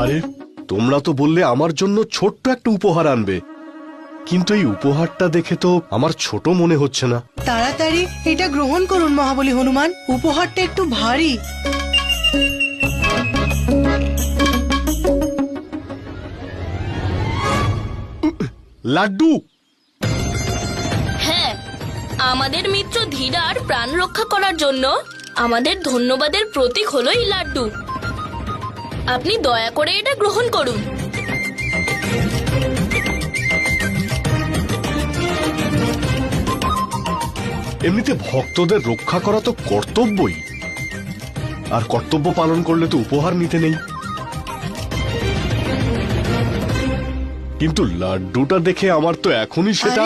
আরে তোমরা তো বললে আমার জন্য ছোট্ট একটা উপহার আনবে, কিন্তু এই উপহারটা দেখে তো আমার ছোট মনে হচ্ছে না। তাড়াতাড়ি এটা গ্রহণ করুন মহাবলী হনুমান, উপহারটা একটু ভারী। লাড্ডু! হ্যাঁ, আমাদের মিত্র ধীরার প্রাণ রক্ষা করার জন্য আমাদের ধন্যবাদের প্রতীক হলো এই লাড্ডু। আপনি দয়া করে এটা গ্রহণ করুন। এমনিতে ভক্তদের রক্ষা করা তো কর্তব্যই, আর কর্তব্য পালন করলে তো উপহার নিতে নেই। কিন্তু লাড্ডুটা দেখে আমার তো এখনই সেটা।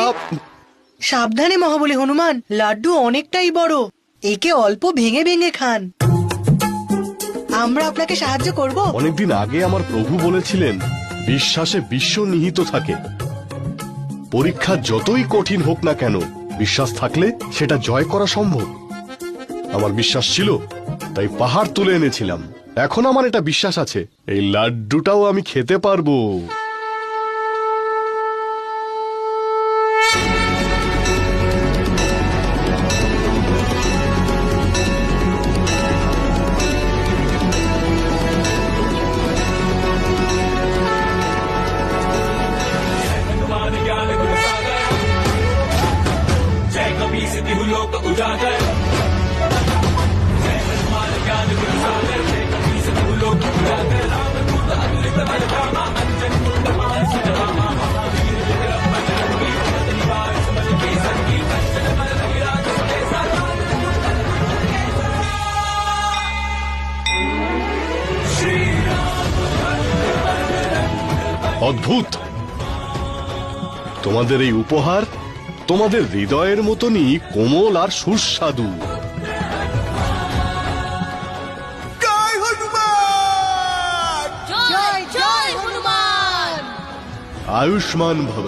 সাবধানে মহাবলী হনুমান, লাড্ডু অনেকটাই বড়, একে অল্প ভেঙে ভেঙে খান। আমরা আপনাকে সাহায্য করব। অনেকদিন আগে আমার প্রভু বলেছিলেন, বিশ্বাসে বিশ্ব নিহিত থাকে। পরীক্ষা যতই কঠিন হোক না কেন, বিশ্বাস থাকলে সেটা জয় করা সম্ভব। আমার বিশ্বাস ছিল, তাই পাহাড় তুলে এনেছিলাম। এখন আমার এটা বিশ্বাস আছে, এই লাড্ডুটাও আমি খেতে পারবো। অদ্ভুত! তোমাদের এই উপহার তোমাদের হৃদয়ের মতনই কোমল আর সুস্বাদু। জয় জয় হনুমান! আয়ুষ্মান ভব।